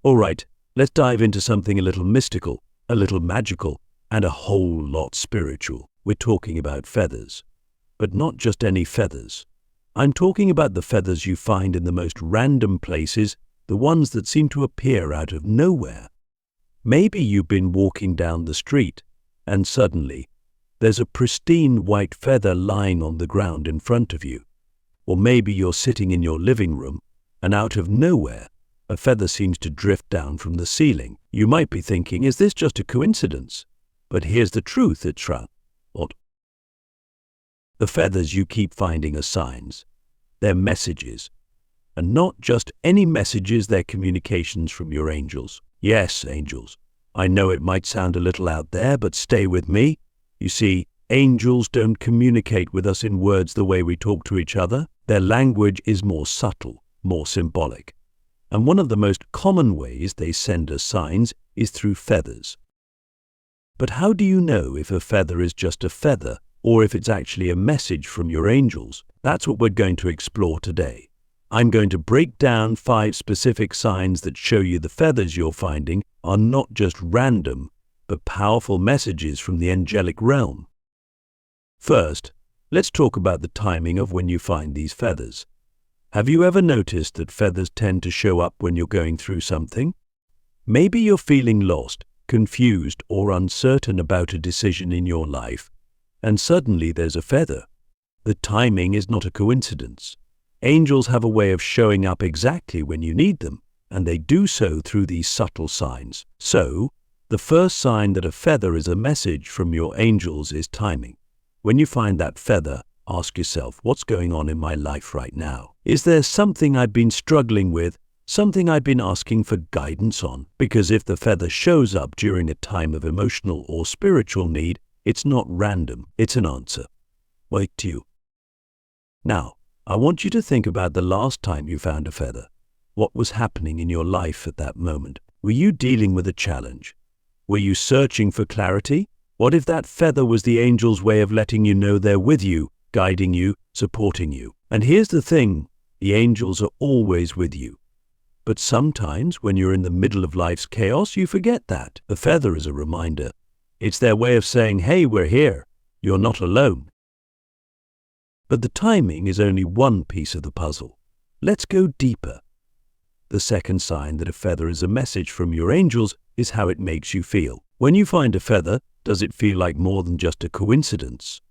Alright, let's dive into something a little mystical, a little magical, and a whole lot spiritual. We're talking about feathers. But not just any feathers. I'm talking about the feathers you find in the most random places, the ones that seem to appear out of nowhere. Maybe you've been walking down the street, and suddenly, there's a pristine white feather lying on the ground in front of you. Or maybe you're sitting in your living room, and out of nowhere, a feather seems to drift down from the ceiling. You might be thinking, is this just a coincidence? But here's the truth, it's what? The feathers you keep finding are signs. They're messages. And not just any messages, they're communications from your angels. Yes, angels. I know it might sound a little out there, but stay with me. You see, angels don't communicate with us in words the way we talk to each other. Their language is more subtle, more symbolic. And one of the most common ways they send us signs is through feathers. But how do you know if a feather is just a feather or if it's actually a message from your angels? That's what we're going to explore today. I'm going to break down 5 specific signs that show you the feathers you're finding are not just random, but powerful messages from the angelic realm. First, let's talk about the timing of when you find these feathers. Have you ever noticed that feathers tend to show up when you're going through something? Maybe you're feeling lost, confused, or uncertain about a decision in your life, and suddenly there's a feather. The timing is not a coincidence. Angels have a way of showing up exactly when you need them, and they do so through these subtle signs. So, the first sign that a feather is a message from your angels is timing. When you find that feather, ask yourself, what's going on in my life right now? Is there something I've been struggling with, something I've been asking for guidance on? Because if the feather shows up during a time of emotional or spiritual need, it's not random, it's an answer. Wait to you. Now, I want you to think about the last time you found a feather. What was happening in your life at that moment? Were you dealing with a challenge? Were you searching for clarity? What if that feather was the angel's way of letting you know they're with you, guiding you, supporting you? And here's the thing, the angels are always with you. But sometimes when you're in the middle of life's chaos, you forget that. The feather is a reminder. It's their way of saying, hey, we're here. You're not alone. But the timing is only one piece of the puzzle. Let's go deeper. The second sign that a feather is a message from your angels is how it makes you feel. When you find a feather, does it feel like more than just a coincidence?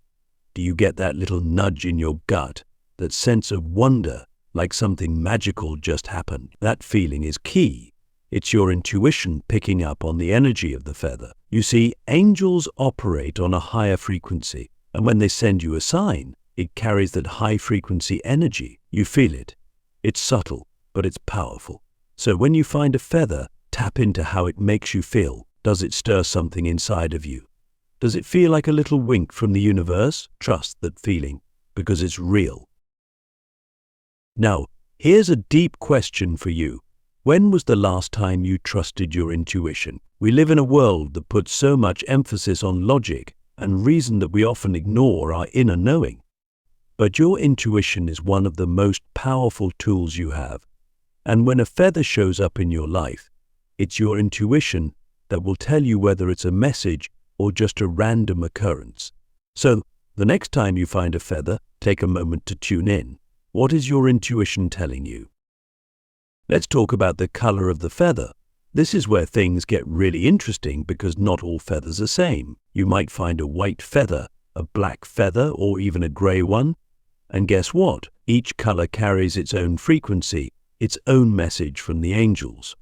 Do you get that little nudge in your gut, that sense of wonder, like something magical just happened? That feeling is key. It's your intuition picking up on the energy of the feather. You see, angels operate on a higher frequency, and when they send you a sign, it carries that high-frequency energy. You feel it. It's subtle, but it's powerful. So when you find a feather, tap into how it makes you feel. Does it stir something inside of you? Does it feel like a little wink from the universe? Trust that feeling, because it's real. Now, here's a deep question for you. When was the last time you trusted your intuition? We live in a world that puts so much emphasis on logic and reason that we often ignore our inner knowing. But your intuition is one of the most powerful tools you have. And when a feather shows up in your life, it's your intuition that will tell you whether it's a message or just a random occurrence. So, the next time you find a feather, take a moment to tune in. What is your intuition telling you? Let's talk about the color of the feather. This is where things get really interesting because not all feathers are the same. You might find a white feather, a black feather, or even a gray one. And guess what? Each color carries its own frequency, its own message from the angels.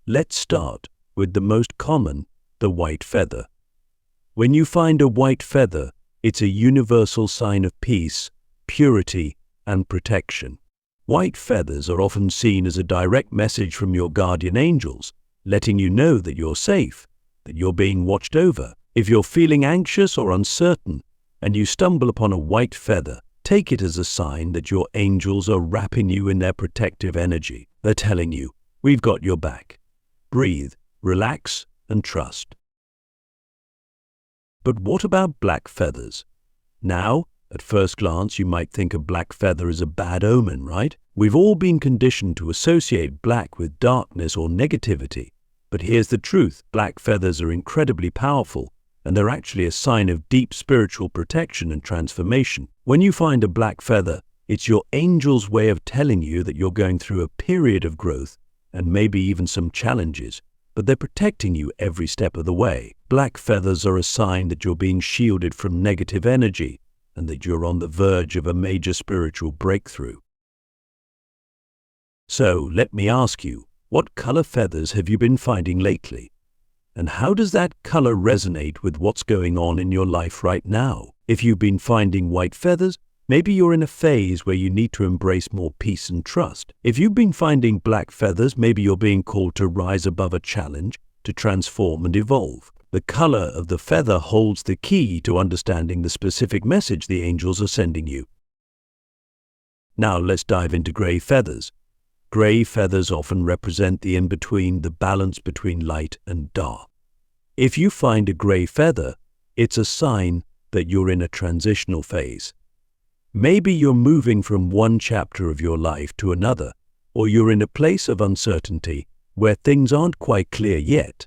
Let's start with the most common, the white feather. When you find a white feather, it's a universal sign of peace, purity, and protection. White feathers are often seen as a direct message from your guardian angels, letting you know that you're safe, that you're being watched over. If you're feeling anxious or uncertain, and you stumble upon a white feather, take it as a sign that your angels are wrapping you in their protective energy. They're telling you, we've got your back. Breathe, relax, and trust. But what about black feathers? Now, At first glance, you might think a black feather is a bad omen, right? We've all been conditioned to associate black with darkness or negativity. But here's the truth. Black feathers are incredibly powerful, and they're actually a sign of deep spiritual protection and transformation. When you find a black feather, it's your angel's way of telling you that you're going through a period of growth and maybe even some challenges, but they're protecting you every step of the way. Black feathers are a sign that you're being shielded from negative energy and that you're on the verge of a major spiritual breakthrough. So, let me ask you, what color feathers have you been finding lately? And how does that color resonate with what's going on in your life right now? If you've been finding white feathers, maybe you're in a phase where you need to embrace more peace and trust. If you've been finding black feathers, maybe you're being called to rise above a challenge, to transform and evolve. The color of the feather holds the key to understanding the specific message the angels are sending you. Now let's dive into gray feathers. Gray feathers often represent the in-between, the balance between light and dark. If you find a gray feather, it's a sign that you're in a transitional phase. Maybe you're moving from one chapter of your life to another, or you're in a place of uncertainty where things aren't quite clear yet.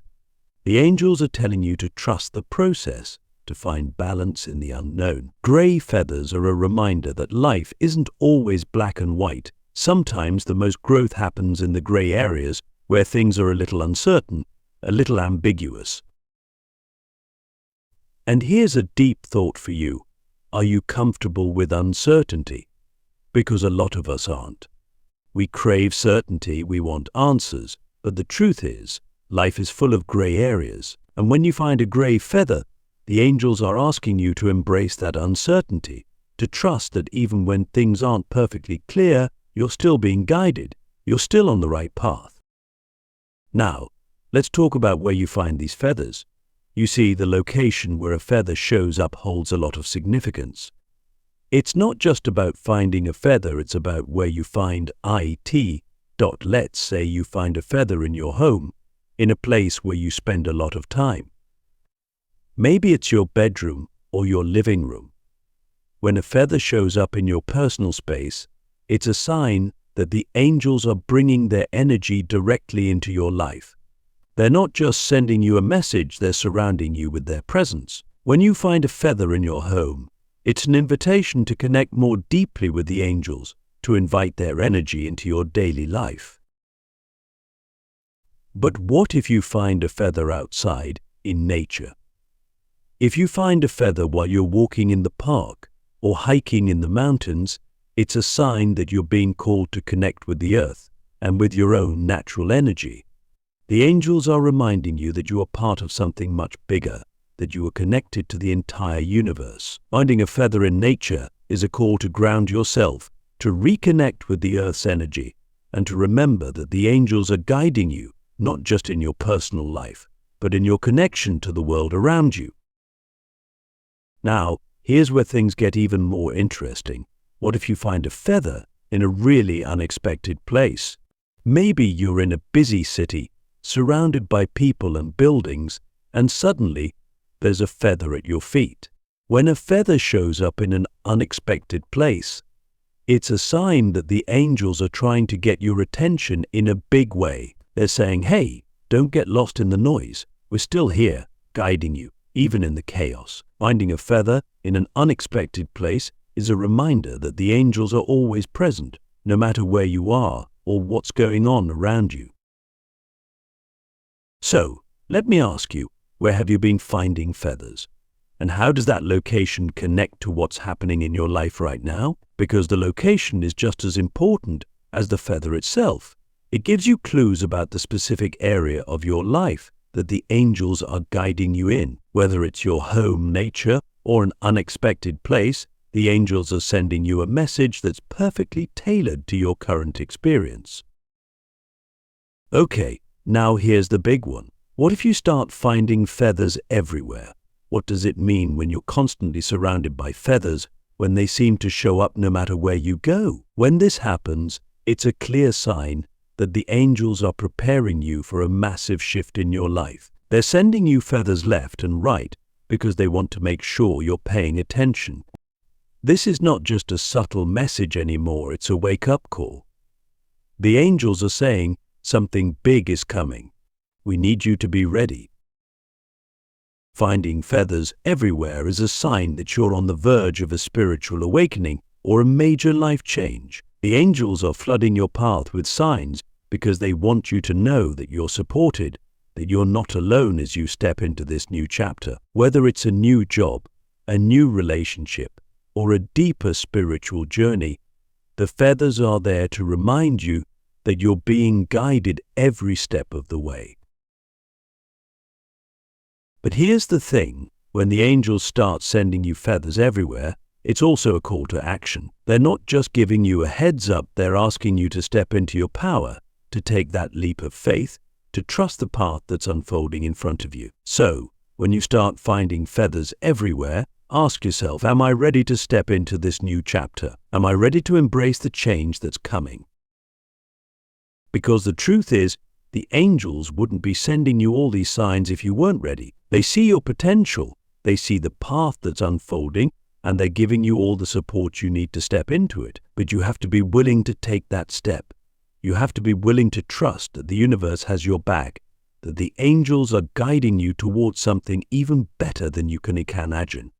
The angels are telling you to trust the process, to find balance in the unknown. Gray feathers are a reminder that life isn't always black and white. Sometimes the most growth happens in the gray areas where things are a little uncertain, a little ambiguous. And here's a deep thought for you. Are you comfortable with uncertainty? Because a lot of us aren't. We crave certainty, we want answers, but the truth is, life is full of gray areas. And when you find a gray feather, the angels are asking you to embrace that uncertainty, to trust that even when things aren't perfectly clear, you're still being guided, you're still on the right path. Now, let's talk about where you find these feathers. You see, the location where a feather shows up holds a lot of significance. It's not just about finding a feather, it's about where you find it. Let's say you find a feather in your home, in a place where you spend a lot of time. Maybe it's your bedroom or your living room. When a feather shows up in your personal space, it's a sign that the angels are bringing their energy directly into your life. They're not just sending you a message, they're surrounding you with their presence. When you find a feather in your home, it's an invitation to connect more deeply with the angels, to invite their energy into your daily life. But what if you find a feather outside, in nature? If you find a feather while you're walking in the park or hiking in the mountains, it's a sign that you're being called to connect with the earth and with your own natural energy. The angels are reminding you that you are part of something much bigger, that you are connected to the entire universe. Finding a feather in nature is a call to ground yourself, to reconnect with the earth's energy, and to remember that the angels are guiding you, not just in your personal life, but in your connection to the world around you. Now, here's where things get even more interesting. What if you find a feather in a really unexpected place? Maybe you're in a busy city, surrounded by people and buildings, and suddenly there's a feather at your feet. When a feather shows up in an unexpected place, it's a sign that the angels are trying to get your attention in a big way. They're saying, hey, don't get lost in the noise. We're still here, guiding you, even in the chaos. Finding a feather in an unexpected place is a reminder that the angels are always present, no matter where you are or what's going on around you. So, let me ask you, where have you been finding feathers? And how does that location connect to what's happening in your life right now? Because the location is just as important as the feather itself. It gives you clues about the specific area of your life that the angels are guiding you in. Whether it's your home, nature, or an unexpected place, the angels are sending you a message that's perfectly tailored to your current experience. Okay, now here's the big one. What if you start finding feathers everywhere? What does it mean when you're constantly surrounded by feathers, when they seem to show up no matter where you go? When this happens, it's a clear sign that the angels are preparing you for a massive shift in your life. They're sending you feathers left and right because they want to make sure you're paying attention. This is not just a subtle message anymore, it's a wake-up call. The angels are saying something big is coming. We need you to be ready. Finding feathers everywhere is a sign that you're on the verge of a spiritual awakening or a major life change. The angels are flooding your path with signs because they want you to know that you're supported, that you're not alone as you step into this new chapter. Whether it's a new job, a new relationship, or a deeper spiritual journey, the feathers are there to remind you that you're being guided every step of the way. But here's the thing, when the angels start sending you feathers everywhere, it's also a call to action. They're not just giving you a heads up, they're asking you to step into your power, to take that leap of faith, to trust the path that's unfolding in front of you. So, when you start finding feathers everywhere, ask yourself, am I ready to step into this new chapter? Am I ready to embrace the change that's coming? Because the truth is, the angels wouldn't be sending you all these signs if you weren't ready. They see your potential, they see the path that's unfolding, and they're giving you all the support you need to step into it. But you have to be willing to take that step. You have to be willing to trust that the universe has your back, that the angels are guiding you towards something even better than you can imagine.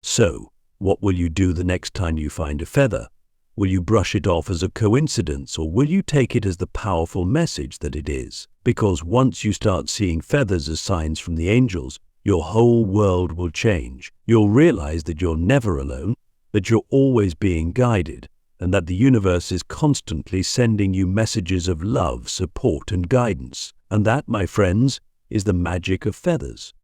So, what will you do the next time you find a feather? Will you brush it off as a coincidence, or will you take it as the powerful message that it is? Because once you start seeing feathers as signs from the angels, your whole world will change. You'll realize that you're never alone, that you're always being guided, and that the universe is constantly sending you messages of love, support, and guidance. And that, my friends, is the magic of feathers.